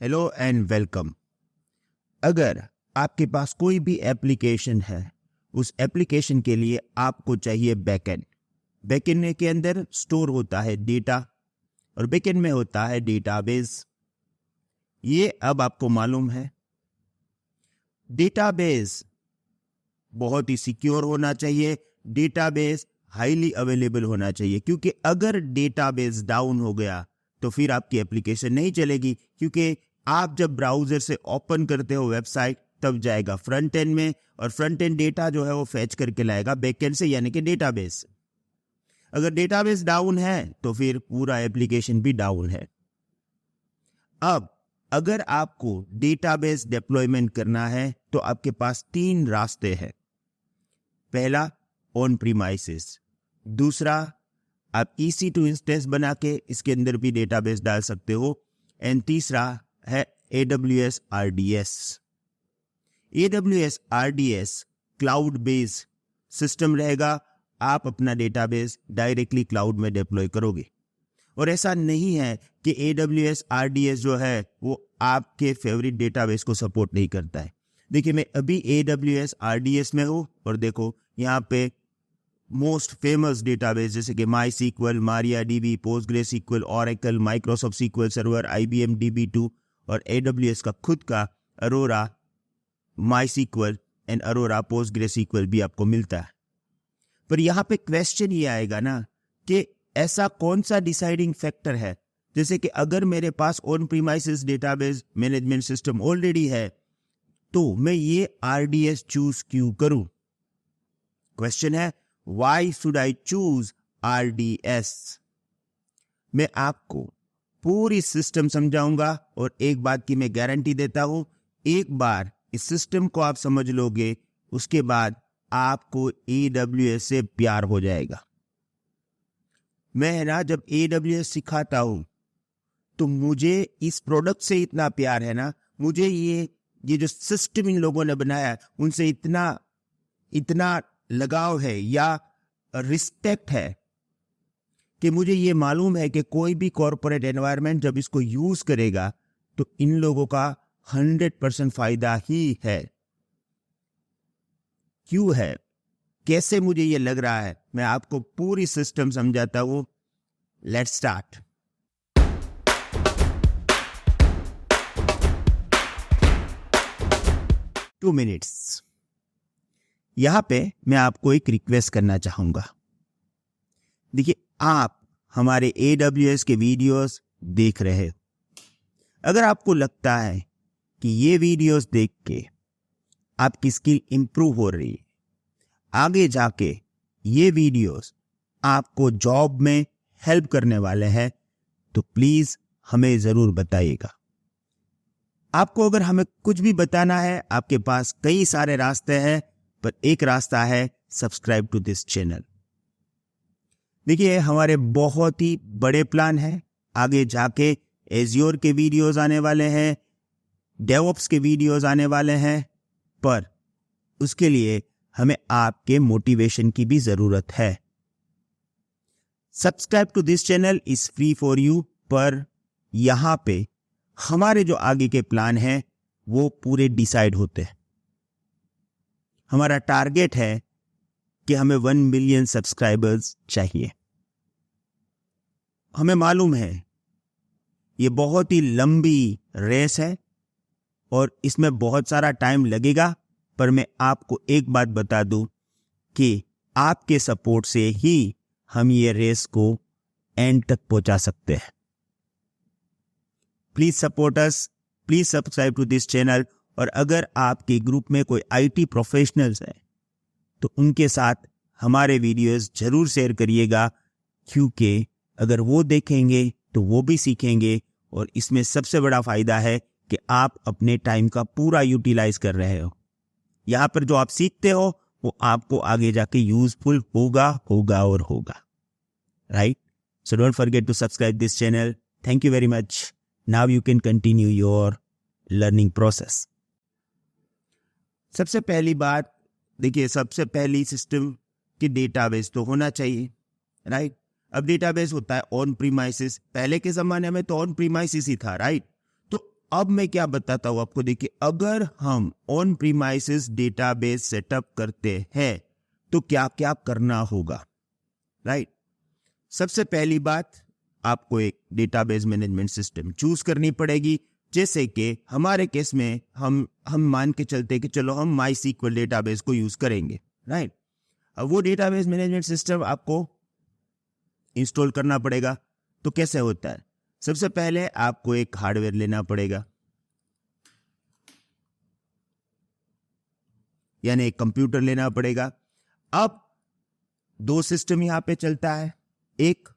Hello and welcome. अगर आपके पास कोई भी एप्लीकेशन है, उस एप्लीकेशन के लिए आपको चाहिए बैकएंड। बैकएंड के अंदर स्टोर होता है डेटा और बैकएंड में होता है डेटाबेस। ये अब आपको मालूम है। डेटाबेस बहुत ही सिक्योर होना चाहिए, डेटाबेस हाईली अवेलेबल होना चाहिए, क्योंकि अगर डेटाबेस डाउन हो गया तो फिर आपकी एप्लीकेशन नहीं चलेगी। क्योंकि आप जब ब्राउजर से ओपन करते हो वेबसाइट, तब जाएगा फ्रंट एंड में, और फ्रंट एंड डेटा जो है वो फैच करके लाएगा बैकएंड से, यानी कि डेटाबेस। अगर डेटाबेस डाउन है तो फिर पूरा एप्लीकेशन भी डाउन है। अब अगर आपको डेटाबेस डिप्लॉयमेंट करना है तो आपके पास 3 रास्ते हैं। पहला, ऑन प्रीमाइसेस। दूसरा, आप EC2 इंस्टेंस बना के इसके अंदर भी डेटाबेस डाल सकते हो। एंड तीसरा है AWS RDS। AWS RDS cloud based system रहेगा, आप अपना डेटाबेस डायरेक्टली क्लाउड में डिप्लॉय करोगे। और ऐसा नहीं है कि AWS RDS जो है वो आपके फेवरेट डेटाबेस को सपोर्ट नहीं करता है। देखिए, मैं अभी AWS RDS में हूँ और देखो यहाँ पे मोस्ट फेमस डेटाबेस जैसे कि MySQL, MariaDB, PostgreSQL, Oracle, Microsoft SQL Server, IBM DB2 और AWS का खुद का Aurora, MySQL and Aurora PostgreSQL भी आपको मिलता है। पर यहाँ पे क्वेश्चन ये आएगा ना कि ऐसा कौन सा डिसाइडिंग फैक्टर है, जैसे कि अगर मेरे pass on premises database management system already है तो मैं ये RDS चूज क्यों करूं? क्वेश्चन है, Why should I choose RDS? मैं आपको पूरी सिस्टम समझाऊंगा और एक बात की मैं गारंटी देता हूं, एक बार इस सिस्टम को आप समझ लोगे उसके बाद आपको AWS से प्यार हो जाएगा। मैं ना जब AWS सिखाता हूं तो मुझे इस प्रोडक्ट से इतना प्यार है ना, मुझे ये जो सिस्टम इन लोगों ने बनाया उनसे इतना लगाव है या रिस्पेक्ट है कि मुझे ये मालूम है कि कोई भी कॉर्पोरेट एनवायरनमेंट जब इसको यूज करेगा तो इन लोगों का 100% फायदा ही है। क्यों है, कैसे मुझे ये लग रहा है, मैं आपको पूरी सिस्टम समझाता हूं। Let's start. Two minutes. यहां पे मैं आपको एक रिक्वेस्ट करना चाहूंगा। देखिए, आप हमारे AWS के वीडियोस देख रहे हो। अगर आपको लगता है कि ये वीडियोस देख के आपकी स्किल इंप्रूव हो रही है, आगे जाके ये वीडियोस आपको जॉब में हेल्प करने वाले हैं, तो प्लीज हमें जरूर बताइएगा। आपको अगर हमें कुछ भी बताना है, आपके पास कई सारे रास्ते हैं, पर एक रास्ता है सब्सक्राइब टू दिस चैनल। देखिए, हमारे बहुत ही बड़े प्लान हैं। आगे जाके एज्योर के वीडियोस आने वाले हैं, डेवऑप्स के वीडियोस आने वाले हैं, पर उसके लिए हमें आपके मोटिवेशन की भी जरूरत है। Subscribe to this channel is free for you, पर यहां पे हमारे जो आगे के प्लान हैं वो पूरे डिसाइड होते हैं। हमारा टारगेट है कि हमें 1 मिलियन सब्सक्राइबर्स चाहिए। हमें मालूम है ये बहुत ही लंबी रेस है और इसमें बहुत सारा टाइम लगेगा, पर मैं आपको एक बात बता दूं कि आपके सपोर्ट से ही हम ये रेस को एंड तक पहुंचा सकते हैं। Please support us, please subscribe to this channel. और अगर आपके ग्रुप में कोई IT प्रोफेशनल्स हैं तो उनके साथ हमारे वीडियोस जरूर शेयर करिएगा, क्योंकि अगर वो देखेंगे तो वो भी सीखेंगे, और इसमें सबसे बड़ा फायदा है कि आप अपने टाइम का पूरा यूटिलाइज कर रहे हो। यहाँ पर जो आप सीखते हो वो आपको आगे जाके यूजफुल होगा। Right? So don't forget to subscribe this channel. Thank you very much. Now you can continue your learning process. सबसे पहली बात, देखिए, सबसे पहली सिस्टम की डेटाबेस तो होना चाहिए, राइट? अब डेटाबेस होता है ऑन प्रीमाइसेस। पहले के जमाने में तो ऑन प्रीमाइसेस ही था, राइट? तो अब मैं क्या बताता हूं आपको, देखिए अगर हम ऑन प्रीमाइसेस डेटाबेस सेटअप करते हैं तो क्या क्या करना होगा, राइट। सबसे पहली बात, आपको एक डेटाबेस मैनेजमेंट सिस्टम चूज करनी पड़ेगी। जैसे कि हमारे केस में हम मान के चलते कि चलो हम MySQL डेटाबेस को यूज करेंगे, राइट। अब वो डेटाबेस मैनेजमेंट सिस्टम आपको इंस्टॉल करना पड़ेगा। तो कैसे होता है, सबसे पहले आपको एक हार्डवेयर लेना पड़ेगा, यानी एक कंप्यूटर लेना पड़ेगा। अब दो सिस्टम यहां पे चलता है, एक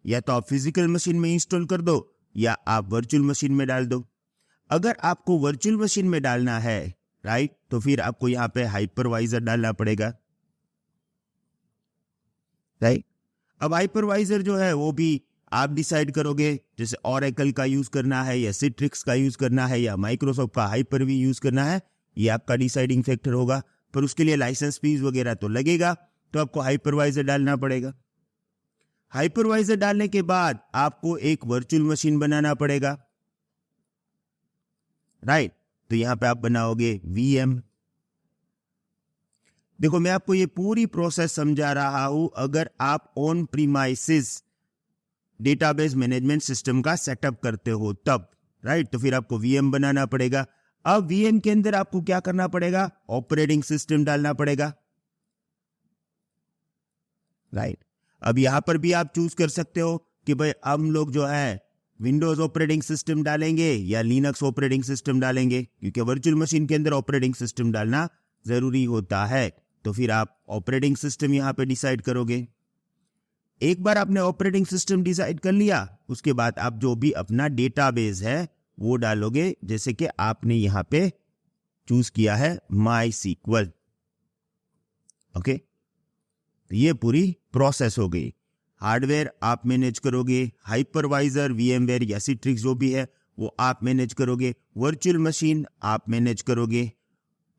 या तो आप फिजिकल मशीन में इंस्टॉल कर दो या आप वर्चुअल मशीन में डाल दो। अगर आपको वर्चुअल मशीन में डालना है, राइट, तो फिर आपको यहां पे हाइपरवाइजर डालना पड़ेगा, राइट। अब हाइपरवाइजर जो है वो भी आप डिसाइड करोगे, जैसे ओरेकल का यूज करना है या सिट्रिक्स का यूज करना है या माइक्रोसॉफ्ट का हाइपर-वी यूज करना है, ये आपका डिसाइडिंग फैक्टर होगा। पर उसके लिए लाइसेंस फीस वगैरह तो लगेगा, तो आपको हाइपरवाइजर डालना पड़ेगा। हाइपरवाइजर डालने के बाद आपको एक वर्चुअल मशीन बनाना पड़ेगा, राइट। तो यहां पे आप बनाओगे VM। देखो मैं आपको ये पूरी प्रोसेस समझा रहा हूं अगर आप on premises database management system का सेटअप करते हो तब, राइट। तो फिर आपको VM बनाना पड़ेगा। अब VM के अंदर आपको क्या करना पड़ेगा, ऑपरेटिंग सिस्टम डालना पड़ेगा, राइट। अब यहां पर भी आप चूज कर सकते हो कि भाई हम लोग जो है विंडोज ऑपरेटिंग सिस्टम डालेंगे या लिनक्स ऑपरेटिंग सिस्टम डालेंगे, क्योंकि वर्चुअल मशीन के अंदर ऑपरेटिंग सिस्टम डालना जरूरी होता है। तो फिर आप ऑपरेटिंग सिस्टम यहां पे डिसाइड करोगे। एक बार आपने ऑपरेटिंग सिस्टम डिसाइड कर लिया, उसके बाद आप जो भी अपना डेटाबेस है वो डालोगे, जैसे कि आपने यहां पे चूज किया है MySQL, ओके। तो ये पूरी प्रोसेस हो गई। हार्डवेयर आप मैनेज करोगे, हाइपरवाइजर, VMware या सिट्रिक्स जो भी है वो आप मैनेज करोगे, वर्चुअल मशीन आप मैनेज करोगे,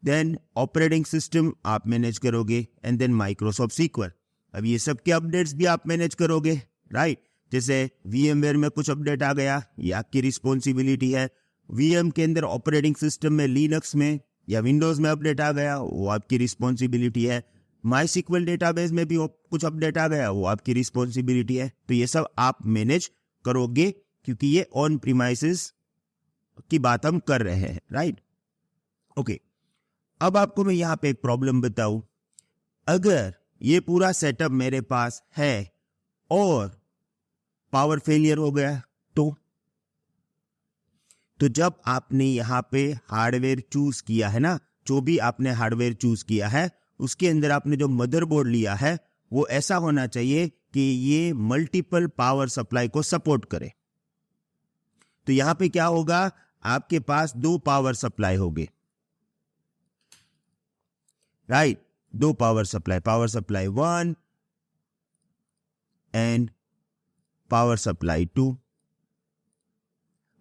देन ऑपरेटिंग सिस्टम आप मैनेज करोगे, एंड देन माइक्रोसॉफ्ट SQL। अब ये सब के अपडेट्स भी आप मैनेज करोगे, राइट। जैसे VMware में कुछ अपडेट आ गया, ये आपकी रिस्पॉन्सिबिलिटी है। VM के अंदर ऑपरेटिंग सिस्टम में लिनक्स में या विंडोज में अपडेट आ गया, वो आपकी रिस्पॉन्सिबिलिटी है। MySQL डेटाबेस में भी कुछ अपडेट आ गया, वो आपकी रिस्पॉन्सिबिलिटी है। तो ये सब आप मैनेज करोगे, क्योंकि ये ऑन प्रीमाइसेस की बात हम कर रहे हैं, राइट, ओके। अब आपको मैं यहां पे एक प्रॉब्लम बताऊं, अगर ये पूरा सेटअप मेरे पास है और पावर फेलियर हो गया तो जब आपने यहां पे हार्डवेयर चूज किया है ना, जो भी आपने हार्डवेयर चूज किया है उसके अंदर आपने जो मदरबोर्ड लिया है वो ऐसा होना चाहिए कि ये मल्टीपल पावर सप्लाई को सपोर्ट करे। तो यहां पे क्या होगा, आपके पास दो पावर सप्लाई होंगे, राइट, दो power supply 1 and power supply 2।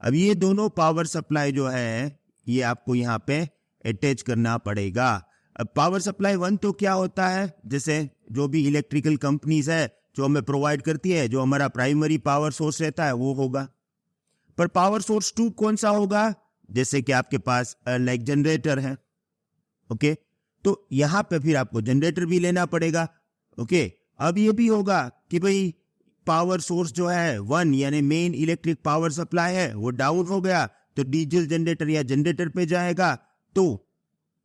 अब ये दोनों पावर सप्लाई जो है ये आपको यहां पे अटैच करना पड़ेगा। अब पावर सप्लाई 1 तो क्या होता है, जैसे जो भी इलेक्ट्रिकल कंपनीज है जो हमें प्रोवाइड करती है, जो हमारा प्राइमरी पावर सोर्स रहता है वो होगा। पर पावर सोर्स 2 कौन सा होगा, जैसे कि आपके पास लाइक जनरेटर है, ओके। तो यहां पे फिर आपको जनरेटर भी लेना पड़ेगा, ओके। अब ये भी होगा कि भाई पावर सोर्स जो है 1 यानी मेन इलेक्ट्रिक पावर सप्लाई है वो डाउन हो गया, तो डीजल जनरेटर या जनरेटर पे जाएगा, तो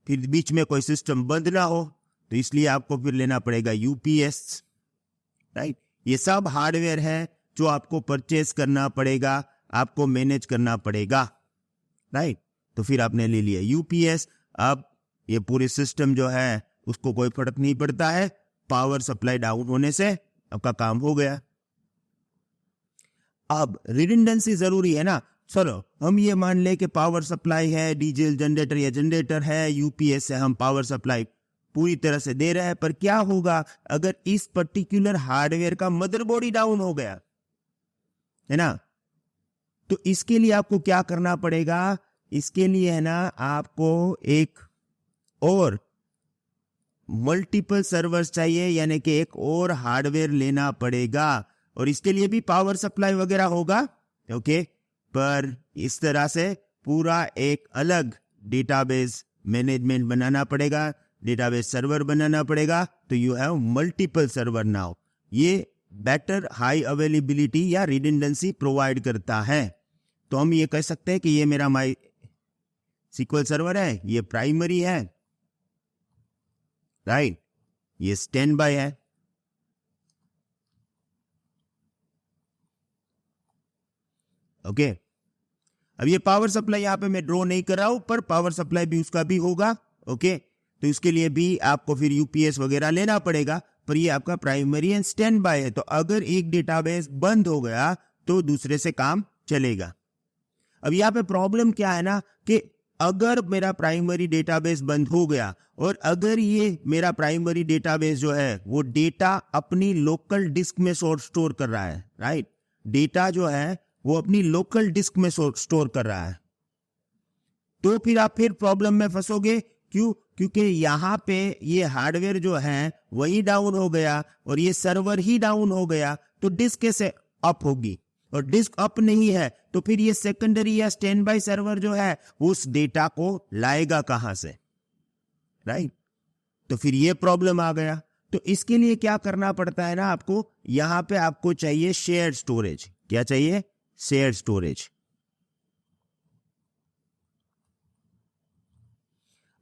फिर बीच में कोई सिस्टम बंद ना हो, तो इसलिए आपको फिर लेना पड़ेगा UPS, राइट। ये सब हार्डवेयर है जो आपको परचेस करना पड़ेगा, आपको मैनेज करना पड़ेगा, राइट। तो फिर आपने ले लिया UPS। अब ये पूरे सिस्टम जो है उसको कोई फर्क नहीं पड़ता है, पावर सप्लाई डाउन होने से आपका काम हो गया। अब रिडंडेंसी जरूरी है ना, चलो हम ये मान ले कि पावर सप्लाई है डीजल जनरेटर या जनरेटर है, UPS से हम पावर सप्लाई पूरी तरह से दे रहे हैं, पर क्या होगा अगर इस पर्टिकुलर हार्डवेयर का मदरबोर्ड ही डाउन हो गया, है ना। तो इसके लिए आपको क्या करना पड़ेगा, इसके लिए है ना आपको एक और मल्टीपल सर्वर्स चाहिए, यानी कि एक और हार्डवेयर लेना पड़ेगा, और इसके लिए भी पावर सप्लाई वगैरह होगा, ओके। पर इस तरह से पूरा एक अलग डेटाबेस मैनेजमेंट बनाना पड़ेगा, डेटाबेस सर्वर बनाना पड़ेगा। तो you have multiple server now. ये बेटर हाई अवेलेबिलिटी या रिडंडेंसी प्रोवाइड करता है। तो हम ये कह सकते हैं कि ये मेरा माई SQL सर्वर है, ये प्राइमरी है, राइट, ये स्टैंड बाय है। ओके, अब ये पावर सप्लाई यहां पे मैं ड्रॉ नहीं कर रहा हूं, पर पावर सप्लाई भी उसका भी होगा। ओके, तो इसके लिए भी आपको फिर यूपीएस वगैरह लेना पड़ेगा, पर ये आपका प्राइमरी एंड स्टैंड बाय है। तो अगर एक डेटाबेस बंद हो गया तो दूसरे से काम चलेगा। अब यहाँ पे प्रॉब्लम क्या है ना, कि अगर मेरा प्राइमरी डेटाबेस बंद हो गया और अगर ये मेरा प्राइमरी डेटाबेस जो है वो डेटा अपनी लोकल डिस्क में स्टोर कर रहा है, राइट, डेटा जो है वो अपनी लोकल डिस्क में स्टोर कर रहा है, तो फिर आप फिर प्रॉब्लम में फंसोगे। क्यों? क्योंकि यहां पे ये हार्डवेयर जो है वही डाउन हो गया और ये सर्वर ही डाउन हो गया, तो डिस्क कैसे अप होगी? और डिस्क अप नहीं है तो फिर ये सेकेंडरी या स्टैंड बाय सर्वर जो है उस डेटा को लाएगा कहां से, राइट? तो फिर ये प्रॉब्लम आ गया। तो इसके लिए क्या करना पड़ता है ना, आपको यहां पे आपको चाहिए शेयर्ड स्टोरेज। क्या चाहिए? Shared storage.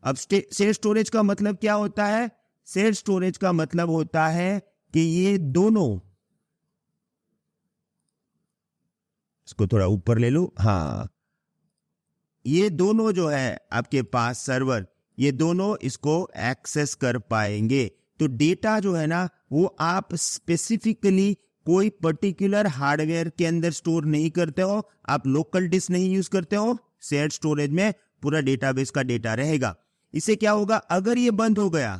अब शेयर्ड स्टोरेज का मतलब क्या होता है? शेयर्ड स्टोरेज का मतलब होता है कि ये दोनों, इसको थोड़ा ऊपर ले लो, हाँ, ये दोनों जो है आपके पास सर्वर, ये दोनों इसको एक्सेस कर पाएंगे। तो डेटा जो है ना वो आप स्पेसिफिकली कोई पर्टिकुलर हार्डवेयर के अंदर स्टोर नहीं करते हो, आप लोकल डिस्क नहीं यूज करते हो, शेयर्ड स्टोरेज में पूरा डेटाबेस का डेटा रहेगा। इससे क्या होगा, अगर ये बंद हो गया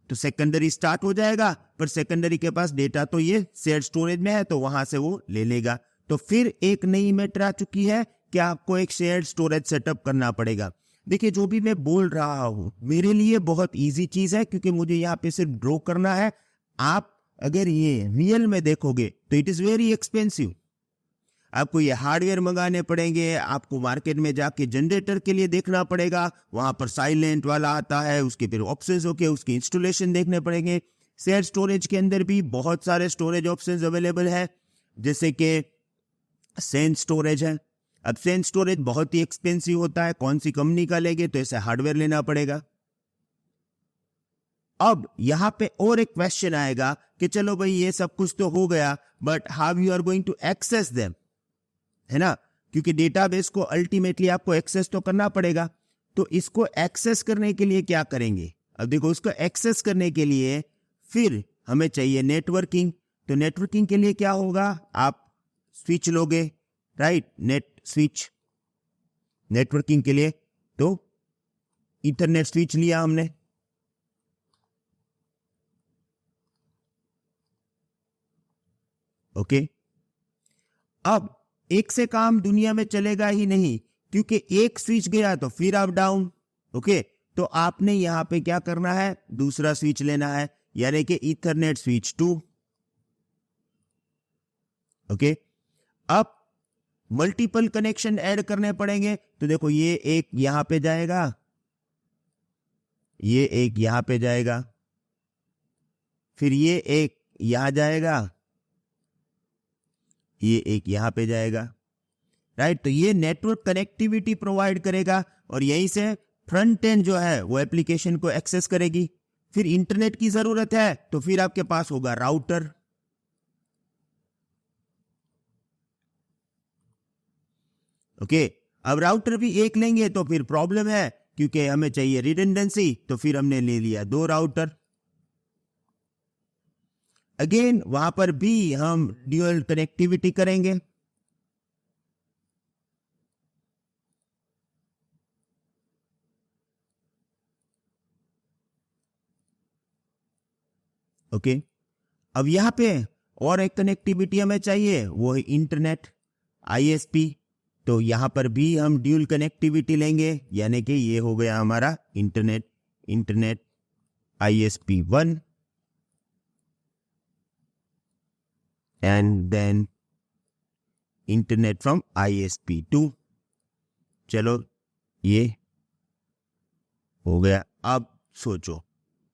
तो सेकेंडरी स्टार्ट हो जाएगा, पर सेकेंडरी के पास डेटा तो ये शेयर्ड स्टोरेज में है तो वहां से वो ले लेगा। तो फिर एक नई मैटर आ चुकी है कि आपको एक शेयर्ड स्टोरेज सेटअप करना पड़ेगा। देखिए, जो भी मैं बोल रहा हूं मेरे लिए बहुत इजी चीज है, क्योंकि मुझे यहाँ पे सिर्फ ड्रॉ करना है। आप अगर ये रियल में देखोगे तो इट इज वेरी एक्सपेंसिव। आपको ये हार्डवेयर मंगाने पड़ेंगे, आपको मार्केट में जाके जनरेटर के लिए देखना पड़ेगा, वहां पर साइलेंट वाला आता है, उसके फिर ऑप्शंस होके उसके इंस्टॉलेशन देखने पड़ेंगे। शेयर्ड स्टोरेज के अंदर भी बहुत सारे स्टोरेज ऑप्शंस अवेलेबल है, जैसे कि सेंस स्टोरेज है। अब सेंस स्टोरेज बहुत ही एक्सपेंसिव होता है, कौन सी कंपनी का लेंगे तो ऐसे हार्डवेयर लेना पड़ेगा। अब यहां पे और एक क्वेश्चन आएगा कि चलो भाई ये सब कुछ तो हो गया, but how you are going to access them, है ना? क्योंकि डेटाबेस को अल्टीमेटली आपको एक्सेस तो करना पड़ेगा। तो इसको एक्सेस करने के लिए क्या करेंगे? अब देखो, इसको एक्सेस करने के लिए फिर हमें चाहिए नेटवर्किंग। तो नेटवर्किंग के लिए क्या होगा, आप स्विच लोगे, राइट, नेट स्विच नेटवर्किंग के लिए। तो इंटरनेट स्विच लिया हमने, ओके। अब एक से काम दुनिया में चलेगा ही नहीं, क्योंकि एक स्विच गया तो फिर आप डाउन, ओके। तो आपने यहां पे क्या करना है, दूसरा स्विच लेना है, यानी कि ईथरनेट स्विच 2, ओके। अब मल्टीपल कनेक्शन ऐड करने पड़ेंगे। तो देखो, ये एक यहां पे जाएगा, ये एक यहां पे जाएगा, फिर ये एक यहां जाएगा, ये एक यहां पे जाएगा, राइट। तो ये नेटवर्क कनेक्टिविटी प्रोवाइड करेगा और यहीं से फ्रंट एंड जो है वो एप्लीकेशन को एक्सेस करेगी। फिर इंटरनेट की जरूरत है तो फिर आपके पास होगा राउटर, ओके। अब राउटर भी एक लेंगे तो फिर प्रॉब्लम है, क्योंकि हमें चाहिए रिडंडेंसी, तो फिर हमने ले लिया 2 राउटर। अगेन वहां पर भी हम ड्यूअल कनेक्टिविटी करेंगे, ओके। अब यहां पे और एक कनेक्टिविटी हमें चाहिए, वो है इंटरनेट, आईएसपी। तो यहां पर भी हम ड्यूल कनेक्टिविटी लेंगे, यानी कि ये हो गया हमारा internet, internet ISP 1 and then internet from ISP2। चलो ये हो गया। अब सोचो,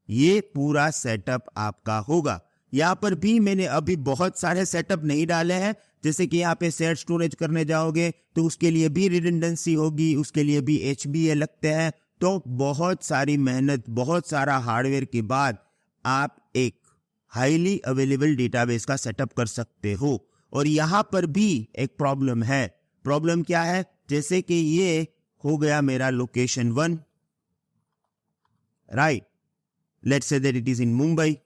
ये पूरा सेटअप आपका होगा। यहाँ पर भी मैंने अभी बहुत सारे सेटअप नहीं डाले हैं, जैसे कि यहाँ पे शेयर स्टोरेज करने जाओगे तो उसके लिए भी रिडंडेंसी होगी, उसके लिए भी HBA लगते हैं। तो बहुत सारी मेहनत, बहुत सारा हार्डवेयर के बाद आप एक हाईली अवेलेबल डेटाबेस का सेटअप कर सकते हो। और यहाँ पर भी एक प्रॉब्लम है। प्रॉब्लम क्या है? जैसे कि ये हो गया मेरा location 1, right, let's say that it is in Mumbai.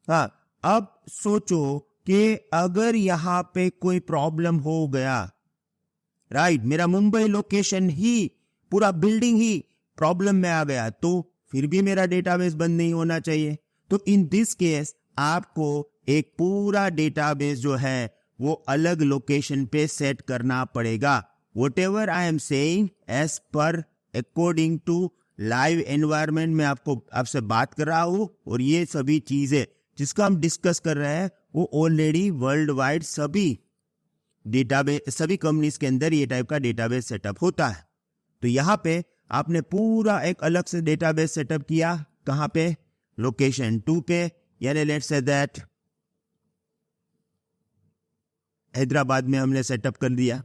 हाँ, अब सोचो कि अगर यहां पे कोई प्रॉब्लम हो गया, राइट, मेरा मुंबई लोकेशन ही, पूरा बिल्डिंग ही प्रॉब्लम में आ गया, तो फिर भी मेरा डेटाबेस बंद नहीं होना चाहिए। तो इन दिस केस आपको एक पूरा डेटाबेस जो है वो अलग लोकेशन पे सेट करना पड़ेगा। Whatever I am saying as per according to live environment में आपसे बात कर रहा हूं, और ये सभी चीजें जिसका हम डिस्कस कर रहे हैं वो ऑलरेडी वर्ल्ड वाइड सभी डेटाबेस, सभी कंपनीज के अंदर ये टाइप का डेटाबेस सेटअप होता है। तो यहाँ पे आपने पूरा एक अलग से डेटाबेस सेटअप किया, कहाँ पे? लोकेशन 2 पे, यानी लेट्स से दैट हैदराबाद में हमने सेटअप कर दिया।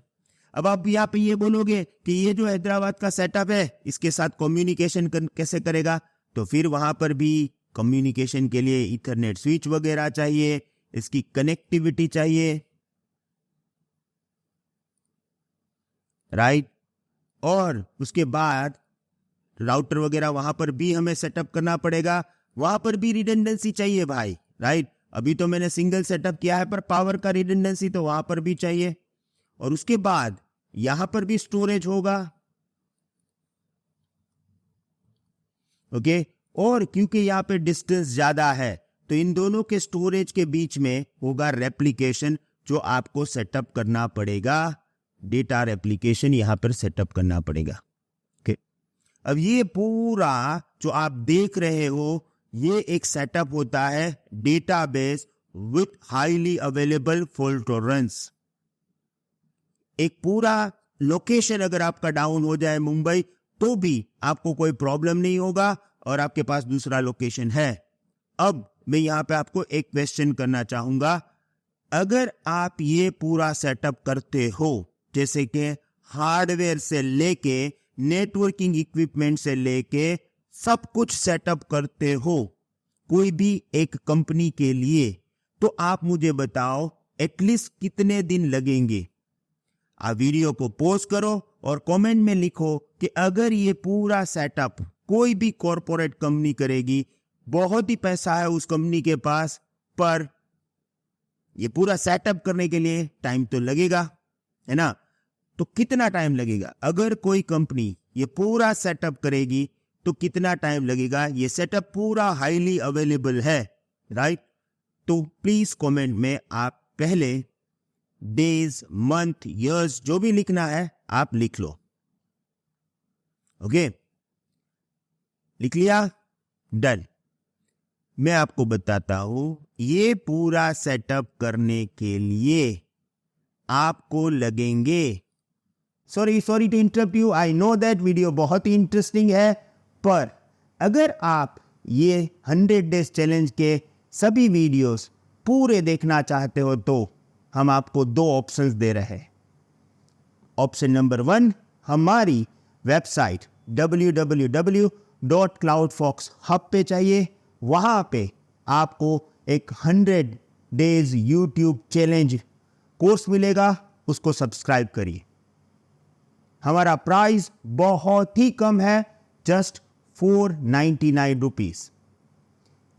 अब आप यहाँ पे ये बोलोगे कि ये जो हैदराबाद का सेटअप है इसके साथ कम्युनिकेशन कैसे करेगा? तो फिर वहां पर भी कम्युनिकेशन के लिए ईथरनेट स्विच वगैरह चाहिए, इसकी कनेक्टिविटी चाहिए, राइट। और उसके बाद राउटर वगैरह वहां पर भी हमें सेटअप करना पड़ेगा, वहां पर भी रिडंडेंसी चाहिए भाई, राइट। अभी तो मैंने सिंगल सेटअप किया है, पर पावर का रिडंडेंसी तो वहां पर भी चाहिए। और उसके बाद यहां पर भी स्टोरेज होगा, ओके। और क्योंकि यहां पे डिस्टेंस ज्यादा है तो इन दोनों के स्टोरेज के बीच में होगा रेप्लिकेशन, जो आपको सेटअप करना पड़ेगा। डेटा रेप्लिकेशन यहां पर सेटअप करना पड़ेगा, ओके। अब ये पूरा जो आप देख रहे हो ये एक सेटअप होता है database with highly available fault tolerance. एक पूरा लोकेशन अगर आपका डाउन हो जाए मुंबई, तो भी आपको कोई प्रॉब्लम नहीं होगा और आपके पास दूसरा लोकेशन है। अब मैं यहां पे आपको एक क्वेश्चन करना चाहूंगा। अगर आप ये पूरा सेटअप करते हो, जैसे कि हार्डवेयर से लेके नेटवर्किंग इक्विपमेंट से लेके सब कुछ सेटअप करते हो कोई भी एक कंपनी के लिए, तो आप मुझे बताओ एटलीस्ट कितने दिन लगेंगे? आप वीडियो को पॉज करो और कमेंट में लिखो कि अगर ये पूरा सेटअप कोई भी कॉरपोरेट कंपनी करेगी, बहुत ही पैसा है उस कंपनी के पास, पर ये पूरा सेटअप करने के लिए टाइम तो लगेगा, है ना? तो कितना टाइम लगेगा? अगर कोई कंपनी ये पूरा सेटअप करेगी तो कितना टाइम लगेगा? ये सेटअप पूरा हाईली अवेलेबल है, राइट? तो प्लीज कमेंट में आप पहले डेज, मंथ, ईयर्स जो भी लिखना है आप लिख लो, ओके। लिख लिया? डन। मैं आपको बताता हूं, ये पूरा सेटअप करने के लिए आपको लगेंगे, sorry to interrupt you, I know that video बहुत ही इंटरेस्टिंग है, पर अगर आप ये 100 डेज चैलेंज के सभी वीडियोस पूरे देखना चाहते हो तो हम आपको 2 ऑप्शंस दे रहे हैं। ऑप्शन नंबर 1, हमारी वेबसाइट www.cloudfoxhub पे चाहिए। वहाँ पे आपको एक 100 डेज यूट्यूब चैलेंज कोर्स मिलेगा, उसको सब्सक्राइब करिए। हमारा प्राइस बहुत ही कम है, जस्ट 499 रुपीज।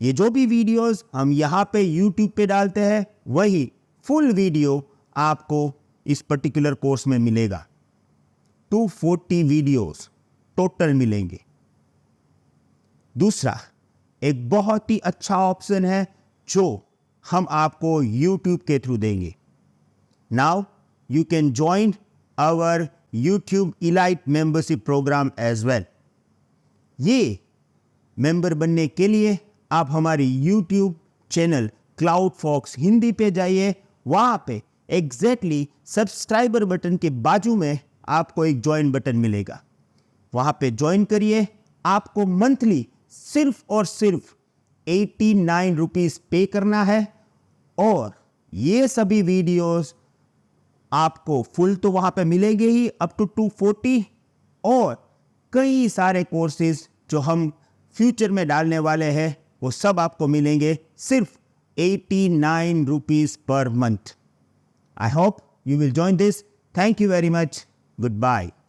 ये जो भी वीडियोस हम यहाँ पे यूट्यूब पे डालते हैं वही फुल वीडियो आपको इस पर्टिकुलर कोर्स में मिलेगा। 240 वीडियोस टोटल मिलेंगे। दूसरा, एक बहुत ही अच्छा ऑप्शन है जो हम आपको यूट्यूब के थ्रू देंगे। Now you can join our YouTube elite membership program as well. ये मेंबर बनने के लिए आप हमारी YouTube channel Cloud Fox Hindi पे जाइए, वहां पे एग्जैक्टली सब्सक्राइबर बटन के बाजू में आपको एक ज्वाइन बटन मिलेगा। वहां पे ज्वाइन करिए। आपको मंथली सिर्फ और सिर्फ 89 रुपीज पे करना है और ये सभी वीडियोस आपको फुल तो वहां पे मिलेंगे ही अप टू 240 और कई सारे कोर्सेज जो हम फ्यूचर में डालने वाले हैं वो सब आपको मिलेंगे सिर्फ 89 rupees per month. I hope you will join this. Thank you very much. Goodbye.